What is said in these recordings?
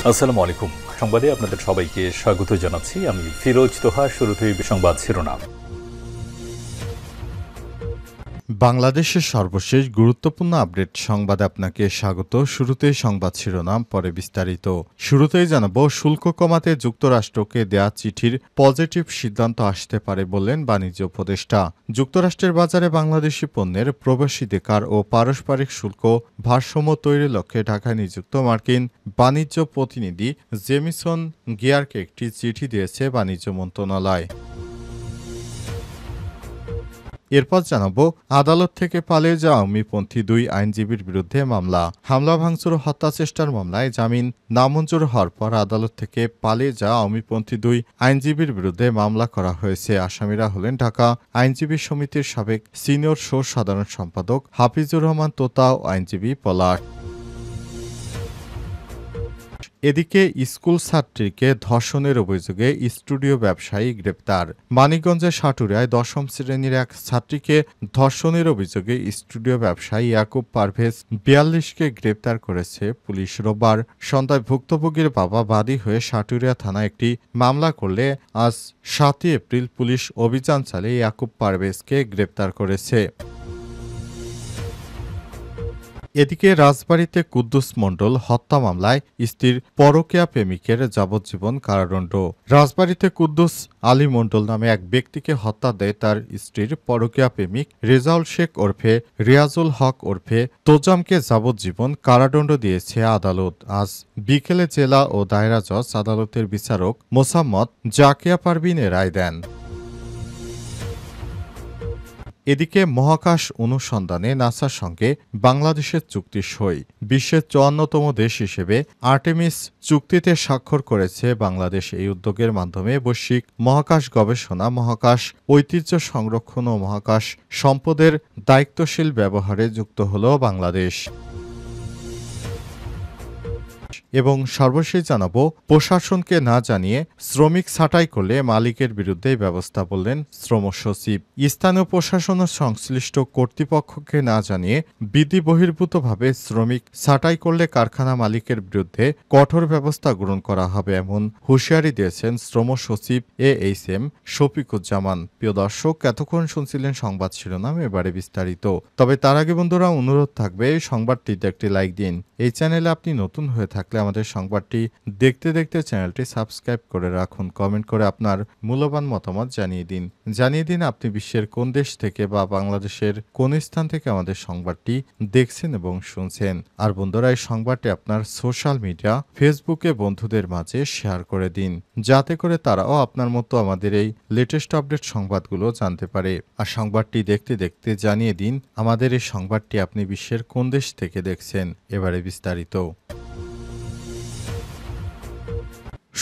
আসসালামু আলাইকুম। সংবাদে আপনাদের সবাইকে স্বাগত জানাচ্ছি। আমি ফিরোজ তোহা। শুরুতেই সংবাদ শিরোনাম। বাংলাদেশের সর্বশেষ গুরুত্বপূর্ণ আপডেট সংবাদে আপনাকে স্বাগত। শুরুতেই সংবাদ শিরোনাম, পরে বিস্তারিত। শুরুতেই জানাবো, শুল্ক কমাতে যুক্তরাষ্ট্রকে দেয়া চিঠির পজিটিভ সিদ্ধান্ত আসতে পারে বললেন বাণিজ্য উপদেষ্টা। যুক্তরাষ্ট্রের বাজারে বাংলাদেশি পণ্যের প্রবেশাধিকার ও পারস্পরিক শুল্ক ভারসাম্য তৈরির লক্ষ্যে ঢাকায় নিযুক্ত মার্কিন বাণিজ্য প্রতিনিধি জেমিসন গিয়ারকে একটি চিঠি দিয়েছে বাণিজ্য মন্ত্রণালয়। এরপর জানাবো, আদালত থেকে পালিয়ে যাওয়া আওয়ামীপন্থী 2 আইনজীবীর বিরুদ্ধে মামলা। হামলা ভাঙচুর ও হত্যাচেষ্টার মামলায় জামিন নামঞ্জুর হওয়ার পর আদালত থেকে পালিয়ে যাওয়া আওয়ামীপন্থী 2 আইনজীবীর বিরুদ্ধে মামলা করা হয়েছে। আসামিরা হলেন ঢাকা আইনজীবী সমিতির সাবেক সিনিয়র সাধারণ সম্পাদক হাফিজুর রহমান তোতা ও আইনজীবী পলাশ। এদিকে স্কুল ছাত্রীকে ধর্ষণের অভিযোগে স্টুডিও ব্যবসায়ী গ্রেপ্তার। মানিকগঞ্জের সাটুরিয়ায় 10ম শ্রেণীর এক ছাত্রীকে ধর্ষণের অভিযোগে স্টুডিও ব্যবসায়ী ইয়াকুব পারভেজ 42কে গ্রেপ্তার করেছে পুলিশ। রোববার সন্ধ্যায় ভুক্তভোগীর বাবা বাদী হয়ে সাটুরিয়া থানায় একটি মামলা করলে আজ 7 এপ্রিল পুলিশ অভিযান চালিয়ে ইয়াকুব পারভেজকে গ্রেপ্তার করেছে। এদিকে রাজবাড়ীতে কুদ্দুস মণ্ডল হত্যা মামলায় স্ত্রীর পরকীয়া প্রেমিকের যাবজ্জীবন কারাদণ্ড। রাজবাড়ীতে কুদ্দুস আলী মণ্ডল নামে এক ব্যক্তিকে হত্যা দেয় তার স্ত্রীর পরকীয়া প্রেমিক রেজাউল শেখ ওরফে রিয়াজুল হক ওরফে তোজামকে যাবজ্জীবন কারাদণ্ড দিয়েছে আদালত। আজ বিকেলে জেলা ও দায়রা জজ আদালতের বিচারক মোসাম্মদ জাকিয়া পারভিন রায় দেন। এদিকে মহাকাশ অনুসন্ধানে নাসার সঙ্গে বাংলাদেশের চুক্তি সই। বিশ্বের 54তম দেশ হিসেবে আর্টেমিস চুক্তিতে স্বাক্ষর করেছে বাংলাদেশ। এই উদ্যোগের মাধ্যমে বৈশ্বিক মহাকাশ গবেষণা, মহাকাশ ঐতিহ্য সংরক্ষণ ও মহাকাশ সম্পদের দায়িত্বশীল ব্যবহারে যুক্ত হল বাংলাদেশ। এবং সর্বশেষ জানাবো, প্রশাসনকে না জানিয়ে শ্রমিক ছাঁটাই করলে মালিকের বিরুদ্ধে ব্যবস্থা বললেন শ্রম সচিব। স্থানীয় প্রশাসন ও সংশ্লিষ্ট কর্তৃপক্ষকে না জানিয়ে বিধি বহির্ভূতভাবে শ্রমিক ছাঁটাই করলে কারখানা মালিকের বিরুদ্ধে কঠোর ব্যবস্থা গ্রহণ করা হবে, এমন হুঁশিয়ারি দিয়েছেন শ্রম সচিব AHM শফিকুজ্জামান। প্রিয় দর্শক, এতক্ষণ শুনছিলেন সংবাদ শিরোনাম, এবারে বিস্তারিত। তবে তার আগে বন্ধুরা, অনুরোধ থাকবে এই সংবাদটিতে একটি লাইক দিন। এই চ্যানেলে আপনি নতুন হয়ে থাকলে আমাদের সংবাদটি দেখতে দেখতে চ্যানেলটি সাবস্ক্রাইব করে রাখুন। কমেন্ট করে আপনার মূল্যবান মতামত জানিয়ে দিন আপনি বিশ্বের কোন দেশ থেকে বা বাংলাদেশের কোন স্থান থেকে আমাদের সংবাদটি দেখছেন এবং শুনছেন। আর বন্ধুরা, এই সংবাদটি আপনার সোশ্যাল মিডিয়া ফেসবুকে বন্ধুদের মাঝে শেয়ার করে দিন, যাতে করে তারাও আপনার মতো আমাদের এই লেটেস্ট আপডেট সংবাদগুলো জানতে পারে। আর সংবাদটি দেখতে দেখতে জানিয়ে দিন আমাদের এই সংবাদটি আপনি বিশ্বের কোন দেশ থেকে দেখছেন। এবারে বিস্তারিত।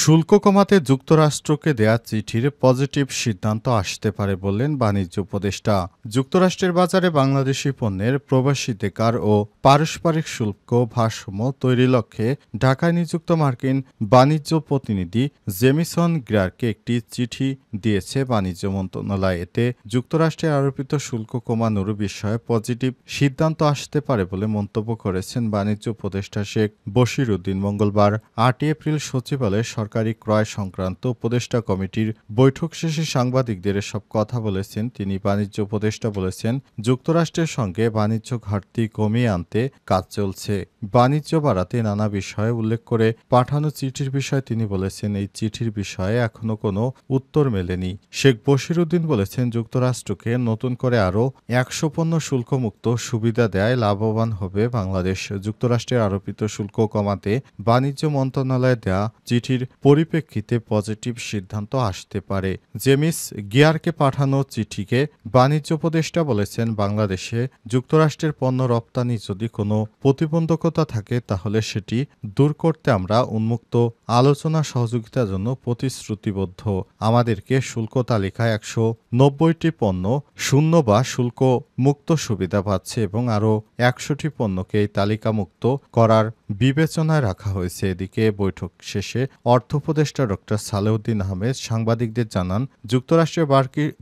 শুল্ক কমাতে যুক্তরাষ্ট্রকে দেয়া চিঠির পজিটিভ সিদ্ধান্ত আসতে পারে বললেন বাণিজ্য উপদেষ্টা। যুক্তরাষ্ট্রের বাজারে বাংলাদেশি পণ্যের প্রবেশাধিকার ও পারস্পরিক শুল্ক ভারসাম্য তৈরির লক্ষ্যে ঢাকায় নিযুক্ত মার্কিন বাণিজ্য প্রতিনিধি জেমিসন গিয়ারকে একটি চিঠি দিয়েছে বাণিজ্য মন্ত্রণালয়। এতে যুক্তরাষ্ট্রের আরোপিত শুল্ক কমানোর বিষয়ে পজিটিভ সিদ্ধান্ত আসতে পারে বলে মন্তব্য করেছেন বাণিজ্য উপদেষ্টা শেখ বশির উদ্দিন। মঙ্গলবার 8 এপ্রিল সচিবালয়ে সরকারি ক্রয় সংক্রান্ত উপদেষ্টা কমিটির বৈঠক শেষে সাংবাদিকদের এসব কথা বলেছেন তিনি। বাণিজ্য উপদেষ্টা বলেছেন, যুক্তরাষ্ট্রের সঙ্গে বাণিজ্য ঘাটতি কমিয়ে আনতে কাজ চলছে। বাণিজ্য বাড়াতে নানা বিষয়ে উল্লেখ করে পাঠানো চিঠির বিষয়ে তিনি বলেছেন, এই চিঠির বিষয়ে এখনো কোনো উত্তর মেলেনি। শেখ বশির উদ্দিন বলেছেন, যুক্তরাষ্ট্রকে নতুন করে আরও 100 পণ্য শুল্কমুক্ত সুবিধা দেয় লাভবান হবে বাংলাদেশ। যুক্তরাষ্ট্রের আরোপিত শুল্ক কমাতে বাণিজ্য মন্ত্রণালয়ে দেয়া চিঠির পরিপ্রেক্ষিতে পজিটিভ সিদ্ধান্ত আসতে পারে। জেমিস গিয়ারকে পাঠানো চিঠিকে বাণিজ্য উপদেষ্টা বলেছেন, বাংলাদেশে যুক্তরাষ্ট্রের পণ্য রপ্তানি যদি কোনো প্রতিবন্ধকতা থাকে তাহলে সেটি দূর করতে আমরা উন্মুক্ত আলোচনা সহযোগিতার জন্য প্রতিশ্রুতিবদ্ধ। আমাদেরকে শুল্ক তালিকায় 190টি পণ্য শূন্য বা শুল্ক মুক্ত সুবিধা পাচ্ছে এবং আরও 100টি পণ্যকে এই তালিকামুক্ত করার বিবেচনায় রাখা হয়েছে। এদিকে বৈঠক শেষে অর্থ উপদেষ্টা ডক্টর সালেউদ্দিন আহমেদ সাংবাদিকদের জানান, যুক্তরাষ্ট্রের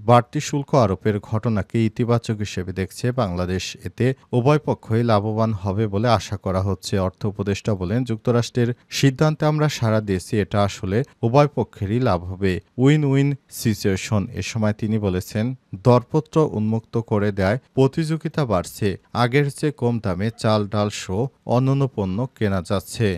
বাড়তি শুল্ক আরোপের ঘটনাকে ইতিবাচক হিসেবে দেখছে বাংলাদেশ। এতে উভয় পক্ষই লাভবান হবে বলে আশা করা হচ্ছে। অর্থ উপদেষ্টা বলেন, যুক্তরাষ্ট্রের সিদ্ধান্তে আমরা সাড়া দিয়েছি, এটা আসলে উভয় পক্ষেরই লাভ হবে, উইন উইন সিচুয়েশন। এ সময় তিনি বলেছেন, দরপত্র উন্মুক্ত করে দেয় প্রতিযোগিতা বাড়ছে, আগের চেয়ে কম দামে চাল ডাল সহ অন্যান্য পণ্য কেনা যাচ্ছে।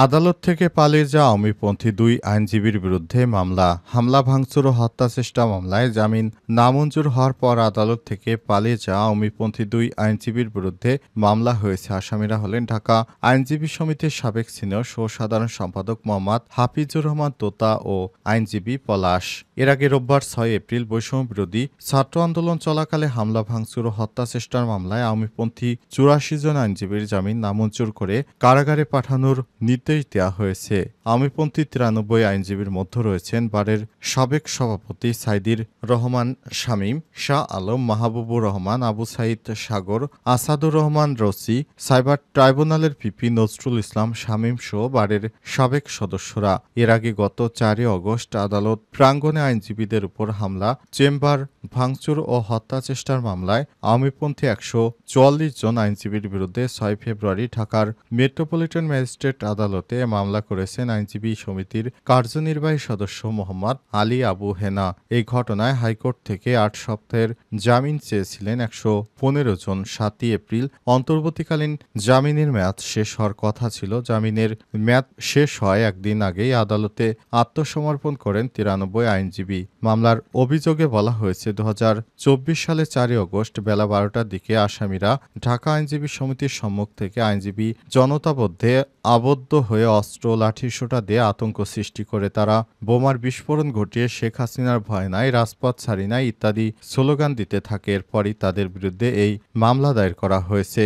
আদালত থেকে পালিয়ে যাওয়া আওয়ামীপন্থী 2 আইনজীবীর বিরুদ্ধে মামলা। হামলা ভাঙচুর ও হত্যাচেষ্টা মামলায় জামিন নামঞ্জুর হওয়ার পর আদালত থেকে পালিয়ে যাওয়া আওয়ামীপন্থী 2 আইনজীবীর বিরুদ্ধে মামলা হয়েছে। আসামিরা হলেন ঢাকা আইনজীবী সমিতির সাবেক সিনিয়র সাধারণ সম্পাদক মোহাম্মদ হাফিজুর রহমান তোতা ও আইনজীবী পলাশ। এর আগে রোববার 6 এপ্রিল বৈষম্য বিরোধী ছাত্র আন্দোলন চলাকালে হামলা ভাঙচুর ও হত্যাচেষ্টার মামলায় আওয়ামীপন্থী 84 জন আইনজীবীর জামিন নামঞ্জুর করে কারাগারে পাঠানোর নির্দেশ দেওয়া হয়েছে। আওয়ামীপন্থী 93 আইনজীবীর মধ্যে রয়েছেন বারের সাবেক সভাপতি সাইদির রহমান শামীম, শাহ আলম, মাহবুবুর রহমান, আবু সাইদ সাগর, আসাদুর রহমান রসি, সাইবার ট্রাইব্যুনালের পিপি নজরুল ইসলাম শামীম সহ বারের সাবেক সদস্যরা। এর আগে গত 4 আগস্ট আদালত প্রাঙ্গণে আইনজীবীদের উপর হামলা, চেম্বার ভাঙচুর ও হত্যাচেষ্টার মামলায় আওয়ামীপন্থী 144 জন আইনজীবীর বিরুদ্ধে 6 ফেব্রুয়ারি ঢাকার মেট্রোপলিটন ম্যাজিস্ট্রেট আদালতে মামলা করেছেন আইনজীবী সমিতির কার্যনির্বাহী সদস্য মোহাম্মদ আলী আবু হেনা। এই ঘটনায় হাইকোর্ট থেকে 8 সপ্তাহের জামিন চেয়েছিলেন 115 জন। 7 এপ্রিল অন্তর্বর্তীকালীন জামিনের মেয়াদ শেষ হওয়ার কথা ছিল। জামিনের মেয়াদ শেষ হয় একদিন আগেই আদালতে আত্মসমর্পণ করেন 93 আইনজীবী। মামলার অভিযোগে বলা হয়েছে, 2024 সালে 4 আগস্ট বেলা 12টার দিকে আসামিরা ঢাকা আইনজীবী সমিতির সম্মুখ থেকে আইনজীবী জনতাবদ্ধে আবদ্ধ হয়ে অস্ত্র লাঠিসোঁটা দিয়ে আতঙ্ক সৃষ্টি করে তারা বোমার বিস্ফোরণ ঘটিয়ে শেখ হাসিনার ভয় নাই, রাজপথ ছাড়ি নাই ইত্যাদি স্লোগান দিতে থাকে। এরপরই তাদের বিরুদ্ধে এই মামলা দায়ের করা হয়েছে।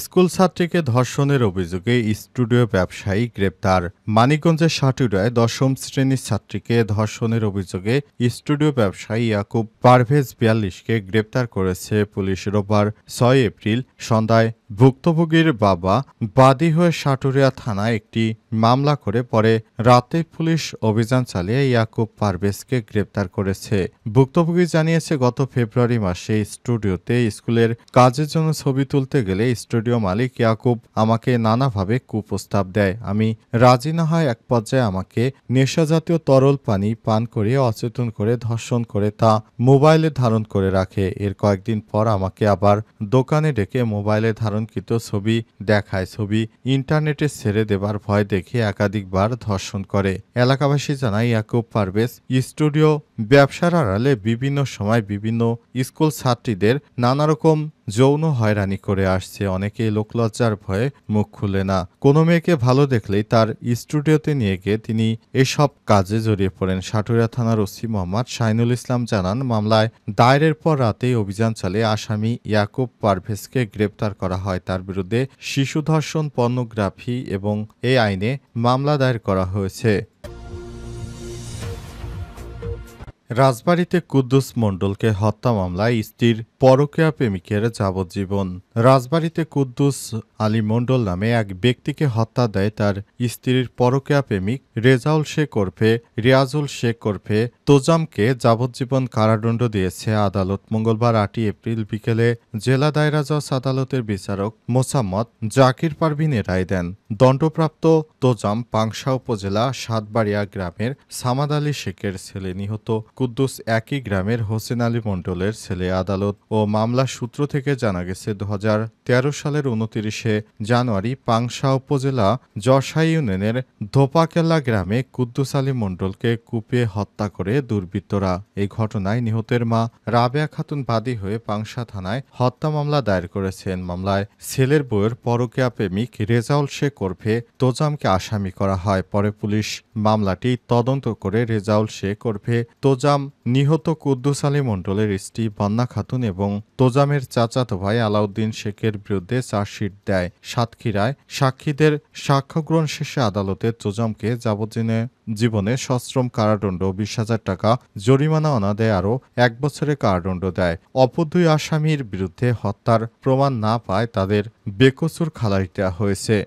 স্কুল ছাত্রীকে ধর্ষণের অভিযোগে স্টুডিও ব্যবসায়ী গ্রেপ্তার। মানিকগঞ্জের সাটুরিয়ায় 10ম শ্রেণীর ছাত্রীকে ধর্ষণের অভিযোগে স্টুডিও ব্যবসায়ী ইয়াকুব পারভেজ 42কে গ্রেপ্তার করেছে পুলিশ। রোববার 6 এপ্রিল সন্ধ্যায় ভুক্তভোগীর বাবা বাদী হয়ে সাটুরিয়া থানায় একটি মামলা করে পরে রাতে পুলিশ অভিযান চালিয়ে ইয়াকুব পারভেজকে গ্রেপ্তার করেছে। ভুক্তভোগী জানিয়েছে, গত ফেব্রুয়ারি মাসে স্টুডিওতে স্কুলের কাজের জন্য ছবি তুলতে গেলে স্টুডিও মালিক ইয়াকুব আমাকে নানাভাবে কুপ্রস্তাব দেয়। আমি রাজি না হয় এক পর্যায়ে আমাকে নেশাজাতীয় তরল পানি পান করিয়ে অচেতন করে ধর্ষণ করে তা মোবাইলে ধারণ করে রাখে। এর কয়েকদিন পর আমাকে আবার দোকানে ডেকে মোবাইলে ধারণকৃত ছবি দেখায়। ছবি ইন্টারনেটে ছেড়ে দেবার ভয় দেখে একাধিকবার ধর্ষণ করে। এলাকাবাসী জানায়, ইয়াকুব পারভেজ স্টুডিও ব্যবসার আড়ালে বিভিন্ন সময় বিভিন্ন স্কুল ছাত্রীদের নানারকম যৌন হয়রানি করে আসছে। অনেকে লোকলজ্জার ভয়ে মুখ খুলে না। কোনো মেয়েকে ভালো দেখলেই তার স্টুডিওতে নিয়ে গিয়ে তিনি এসব কাজে জড়িয়ে পড়েন। সাটুরিয়া থানার ওসি মোহাম্মদ শাহিনুল ইসলাম জানান, মামলায় দায়েরের পর রাতেই অভিযান চালিয়ে আসামি ইয়াকুব পারভেজকে গ্রেপ্তার করা হয়। তার বিরুদ্ধে শিশু ধর্ষণ, পর্নোগ্রাফি এবং এই আইনে মামলা দায়ের করা হয়েছে। রাজবাড়ীতে কুদ্দুস মণ্ডলকে হত্যা মামলায় স্ত্রীর পরকীয়া প্রেমিকের যাবজ্জীবন। রাজবাড়ীতে কুদ্দুস আলী মণ্ডল নামে এক ব্যক্তিকে হত্যা দেয় তার স্ত্রীর পরকীয়া প্রেমিক রেজাউল শেখ ওরফে রিয়াজুল শেখ ওরফে তোজামকে যাবজ্জীবন কারাদণ্ড দিয়েছে আদালত। মঙ্গলবার 8 এপ্রিল বিকেলে জেলা দায়রা জজ আদালতের বিচারক মোসাম্মদ জাকির পারভিন রায় দেন। দণ্ডপ্রাপ্ত তোজাম পাংশা উপজেলা সাতবাড়িয়া গ্রামের সামাদ আলী শেখের ছেলে। নিহত কুদ্দুস একই গ্রামের হোসেন আলী মণ্ডলের ছেলে। আদালত ও মামলার সূত্র থেকে জানা গেছে, 2013 সালের 29 জানুয়ারি পাংশা উপজেলা যশা ইউনিয়নের ধোপাকেল্লা গ্রামে কুদ্দুস আলী মণ্ডলকে কুপিয়ে হত্যা করে দুর্বৃত্তরা। এই ঘটনায় নিহতের মা রাবেয়া খাতুন বাদী হয়ে পাংশা থানায় হত্যা মামলা দায়ের করেছেন। মামলায় ছেলের বউয়ের পরকীয়া প্রেমিক রেজাউল শেখ ওরফে তোজামকে আসামি করা হয়। পরে পুলিশ মামলাটি তদন্ত করে রেজাউল শেখ ওরফে তোজাম তোজাম নিহত কুদ্দুস আলী মণ্ডলের স্ত্রী বন্যা খাতুন এবং তোজামের চাচাতো ভাই আলাউদ্দিন শেখের বিরুদ্ধে চার্জশিট দেয়। সাতক্ষীরায় সাক্ষীদের সাক্ষ্যগ্রহণ শেষে আদালতে তোজামকে জীবনে সশ্রম কারাদণ্ড ২০,০০০ টাকা জরিমানা অনাদায়ে আরও ১ বছরের কারাদণ্ড দেয়। অপর ২ আসামির বিরুদ্ধে হত্যার প্রমাণ না পায় তাদের বেকসুর খালাস দেওয়া হয়েছে।